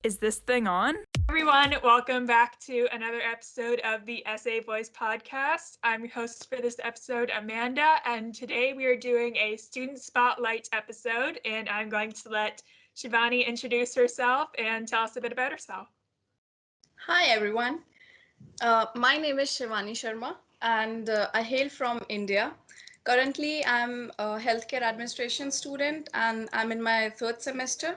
Is this thing on? Everyone, welcome back to another episode of the SA Voice podcast. I'm your host for this episode, Amanda, and today we are doing a student spotlight episode, and I'm going to let Shivani introduce herself and tell us a bit about herself. Hi everyone, my name is Shivani Sharma and I hail from India. Currently, I'm a healthcare administration student and I'm in my third semester.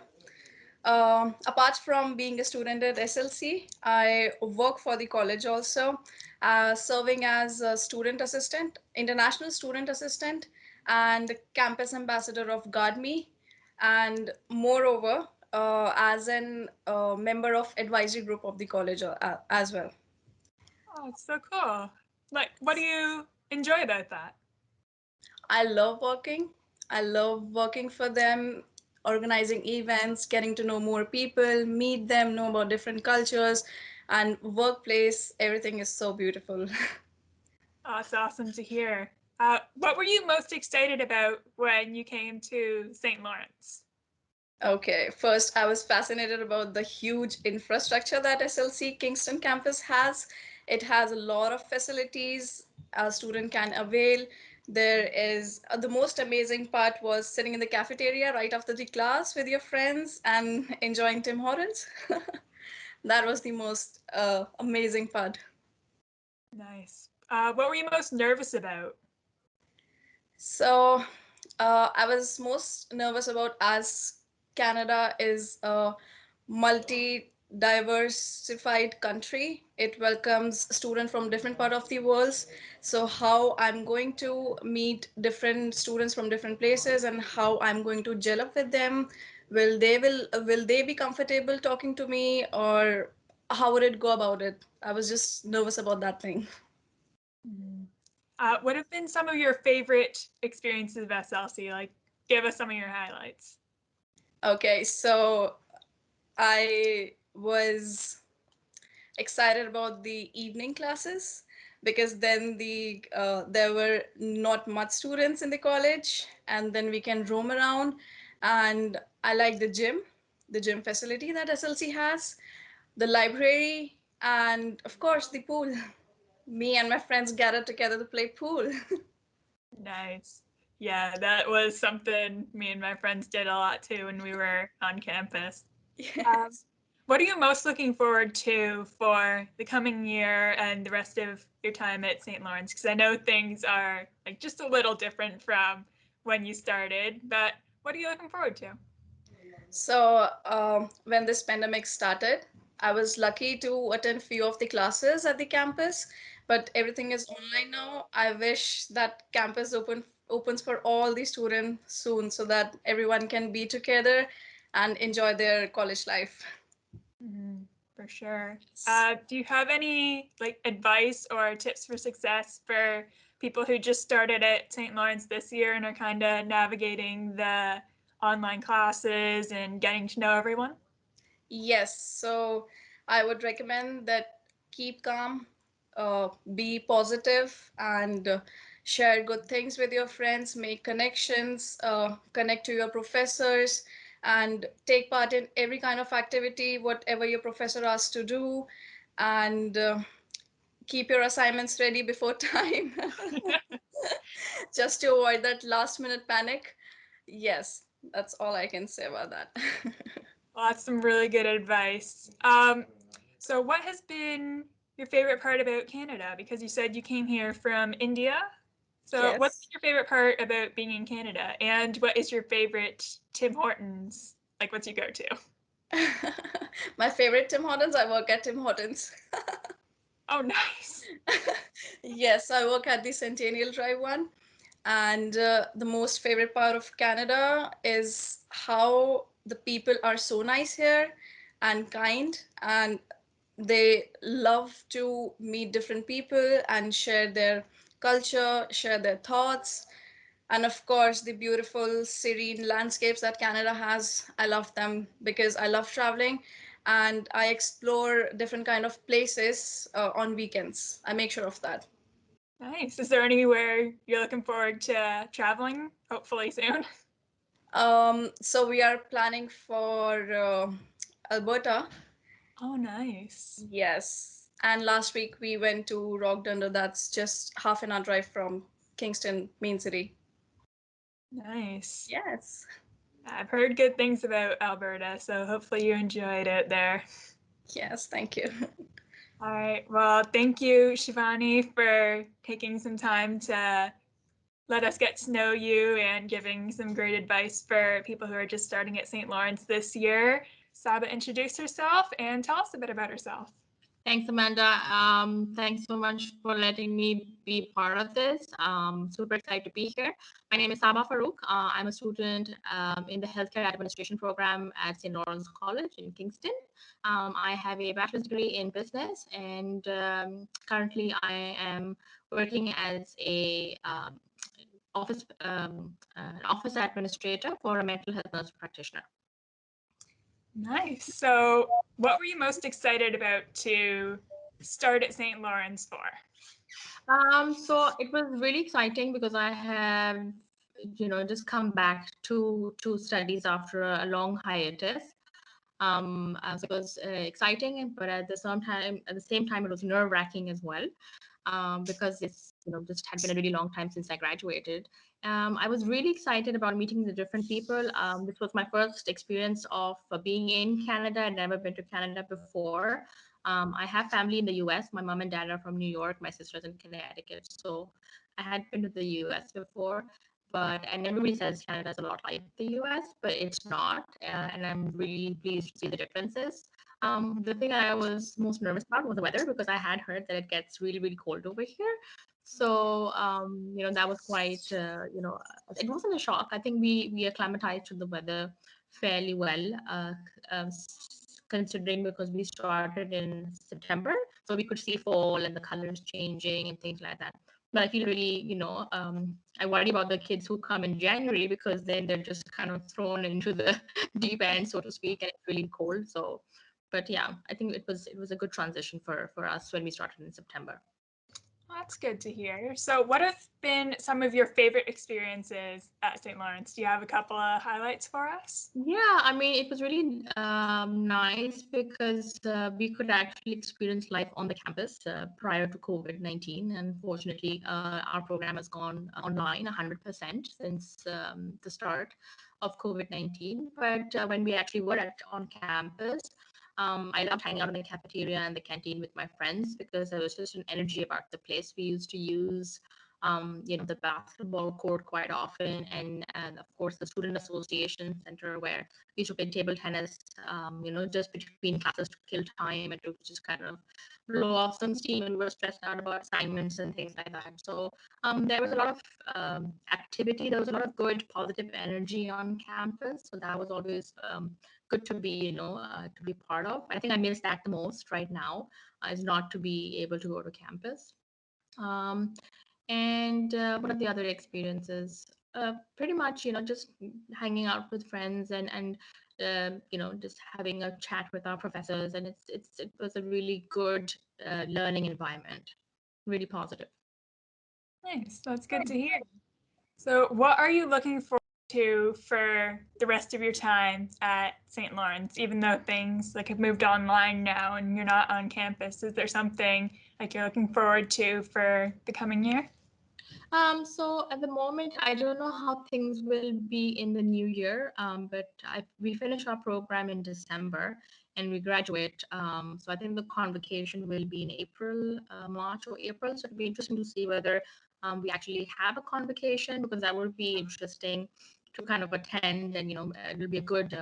Apart from being a student at SLC, I work for the college also, serving as a student assistant, international student assistant, and campus ambassador of GuardMe, and moreover, as an member of advisory group of the college as well. Oh, it's so cool. What do you enjoy about that? I love working. I love working for them, organizing events, getting to know more people, meet them, know about different cultures, and workplace. Everything is so beautiful. Oh, it's awesome to hear. What were you most excited about when you came to St. Lawrence? Okay, first, I was fascinated about the huge infrastructure that SLC Kingston campus has. It has a lot of facilities a student can avail. There is the most amazing part was sitting in the cafeteria right after the class with your friends and enjoying Tim Hortons. That was the most amazing part. Nice. What were you most nervous about? So I was most nervous about as Canada is a multi-diversified country. It welcomes students from different part of the world. So how I'm going to meet different students from different places and how I'm going to gel up with them. Will they be comfortable talking to me, or how would it go about it? I was just nervous about that thing. Mhm. What have been some of your favorite experiences of SLC? Give us some of your highlights. Okay, so I was excited about the evening classes because then there were not much students in the college, and then we can roam around. And I like the gym facility that SLC has, the library, and of course the pool. Me and my friends gathered together to play pool. Nice. Yeah, that was something me and my friends did a lot too when we were on campus. Um, Yes. what are you most looking forward to for the coming year and the rest of your time at St. Lawrence? Because I know things are just a little different from when you started, but what are you looking forward to? So when this pandemic started, I was lucky to attend few of the classes at the campus, but everything is online now. I wish that campus opens for all the students soon so that everyone can be together and enjoy their college life. Mhm, for sure. Do you have any advice or tips for success for people who just started at St. Lawrence this year and are kind of navigating the online classes and getting to know everyone? Yes, so I would recommend that keep calm, be positive, and share good things with your friends, make connections, connect to your professors, and take part in every kind of activity, whatever your professor asks to do, and keep your assignments ready before time, just to avoid that last minute panic. Yes, that's all I can say about that. Well, that's some really good advice. So what has been your favorite part about Canada? Because you said you came here from India. So what's Yes. your favorite part about being in Canada? And what is your favorite Tim Hortons? What's your go-to? My favorite Tim Hortons, I work at Tim Hortons. Oh, nice. Yes, I work at the Centennial Drive one. And the most favorite part of Canada is how the people are so nice here and kind, and they love to meet different people and share their culture, share their thoughts, and of course the beautiful serene landscapes that Canada has. I love them because I love traveling and I explore different kind of places on weekends. I make sure of that. Nice. Is there anywhere you're looking forward to traveling, hopefully soon? So we are planning for Alberta. Oh, nice. Yes. And last week we went to Rockdunder. That's just half an hour drive from Kingston, main city. Nice. Yes. I've heard good things about Alberta, so hopefully you enjoyed it there. Yes, thank you. All right. Well, thank you, Shivani, for taking some time to let us get to know you and giving some great advice for people who are just starting at St. Lawrence this year. Saba, introduce herself and tell us a bit about herself. Thanks, Amanda. Thanks so much for letting me be part of this. Super excited to be here. My name is Saba Farooq. I'm a student in the Healthcare Administration program at St. Lawrence College in Kingston. I have a bachelor's degree in business, and currently I am working as an office administrator for a mental health nurse practitioner. Nice. So, what were you most excited about to start at St. Lawrence for? So it was really exciting because I have, just come back to studies after a long hiatus. So it was exciting, but at the same time, it was nerve-wracking as well, because it's just had been a really long time since I graduated. I was really excited about meeting the different people. This was my first experience of being in Canada. I'd never been to Canada before. I have family in the US. My mom and dad are from New York. My sister's in Connecticut. So I had been to the US before, and everybody says Canada is a lot like the US, but it's not. And I'm really pleased to see the differences. The thing I was most nervous about was the weather because I had heard that it gets really, really cold over here. So, that was quite, it wasn't a shock. I think we acclimatized to the weather fairly well, considering because we started in September, so we could see fall and the colors changing and things like that. But I feel really, I worry about the kids who come in January because then they're just kind of thrown into the deep end, so to speak, and it's really cold. So, but yeah, I think it was a good transition for us when we started in September. Well, that's good to hear. So, what have been some of your favorite experiences at St. Lawrence? Do you have a couple of highlights for us? Yeah, I mean, it was really nice because we could actually experience life on the campus prior to COVID-19. Unfortunately, our program has gone online 100% since the start of COVID-19. But when we actually were on campus, I loved hanging out in the cafeteria and the canteen with my friends because there was just an energy about the place. We used to use the basketball court quite often, and of course the student association center where we used to play table tennis, just between classes to kill time and to just kind of blow off some steam when we were stressed out about assignments and things like that. So there was a lot of activity. There was a lot of good, positive energy on campus. So that was always good to be, to be part of. I think I miss that the most right now, is not to be able to go to campus. Um, and what are the other experiences? Pretty much, just hanging out with friends and just having a chat with our professors. And it was a really good learning environment, really positive. Nice. That's good to hear. So, what are you looking forward to for the rest of your time at St. Lawrence, even though things like have moved online now and you're not on campus? Is there something like you're looking forward to for the coming year? So at the moment, I don't know how things will be in the new year, but we finish our program in December and we graduate. So I think the convocation will be in April, March or April. So it'll be interesting to see whether we actually have a convocation, because that would be interesting to kind of attend, and it'll be a good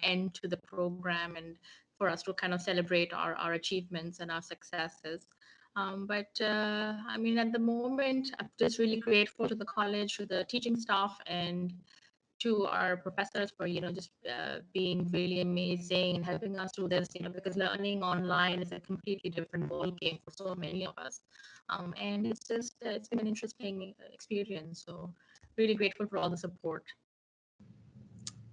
end to the program and for us to kind of celebrate our achievements and our successes. But I mean, at the moment, I'm just really grateful to the college, to the teaching staff, and to our professors for just being really amazing and helping us through this. Because learning online is a completely different ball game for so many of us, and it's been an interesting experience. So really grateful for all the support.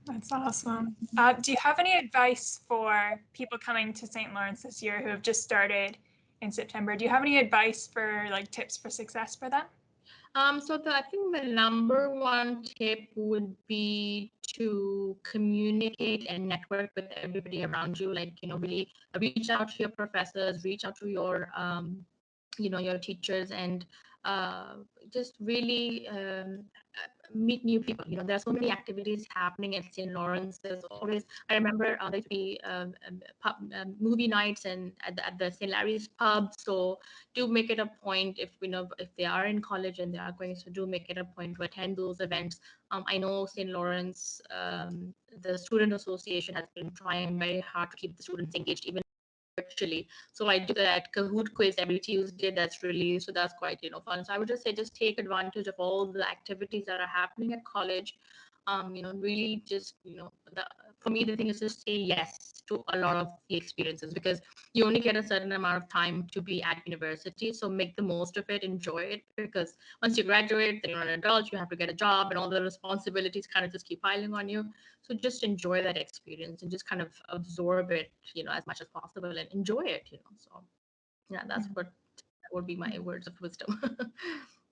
That's awesome. Do you have any advice for people coming to St. Lawrence this year who have just started in September? Do you have any advice for like tips for success for them? I think the number one tip would be to communicate and network with everybody around you. Like, really reach out to your professors, reach out to your, your teachers, and uh, just really meet new people. There are so many activities happening at St. Lawrence. There's always, I remember there used to be movie nights and at the St. Larry's pub. So do make it a point, if they are in college and they are going, so do make it a point to attend those events. I know St. Lawrence, the student association has been trying very hard to keep the students engaged, even virtually. So I do that Kahoot quiz every Tuesday that's released. So that's quite, fun. So I would just say, just take advantage of all the activities that are happening at college. Really just, for me, the thing is just say yes to a lot of the experiences, because you only get a certain amount of time to be at university. So make the most of it, enjoy it, because once you graduate, then you're an adult, you have to get a job, and all the responsibilities kind of just keep piling on you. So just enjoy that experience and just kind of absorb it, as much as possible, and enjoy it. So yeah, that's what that would be my words of wisdom.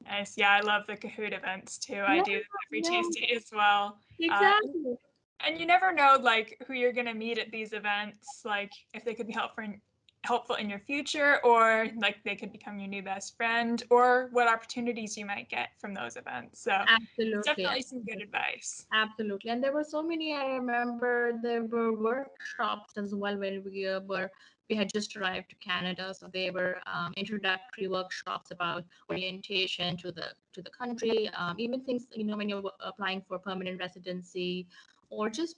Nice. Yeah, I love the Kahoot events too. I Yeah, do them every yeah, Tuesday as well. exactly. And you never know, like, who you're gonna meet at these events, like if they could be helpful in your future, or like they could become your new best friend, or what opportunities you might get from those events. So it's Absolutely, definitely some good advice. absolutely. And there were so many. I remember there were workshops as well when we had just arrived to Canada. So they were introductory workshops about orientation to the country, even things, when you're applying for permanent residency, or just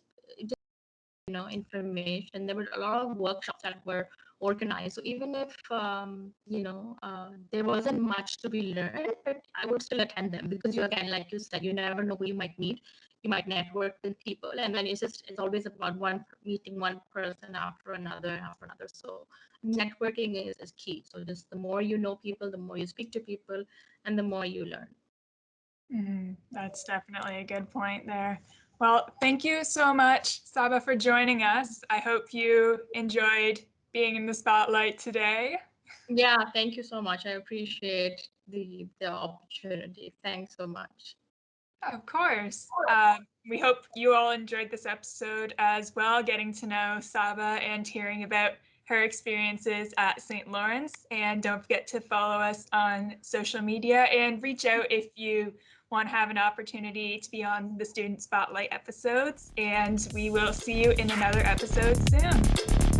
information. There were a lot of workshops that were organized. So even if there wasn't much to be learned, but I would still attend them, because you, again, like you said, you never know who you might meet. You might network with people, and then it's always about meeting one person after another and after another. So networking is key. So just the more you know people, the more you speak to people, and the more you learn. That's definitely a good point there. Well, thank you so much, Saba, for joining us. I hope you enjoyed being in the spotlight today. Yeah, thank you so much. I appreciate the opportunity. Thanks so much. Of course. We hope you all enjoyed this episode as well, getting to know Saba and hearing about her experiences at St. Lawrence. And don't forget to follow us on social media and reach out if you want to have an opportunity to be on the Student Spotlight episodes. And we will see you in another episode soon.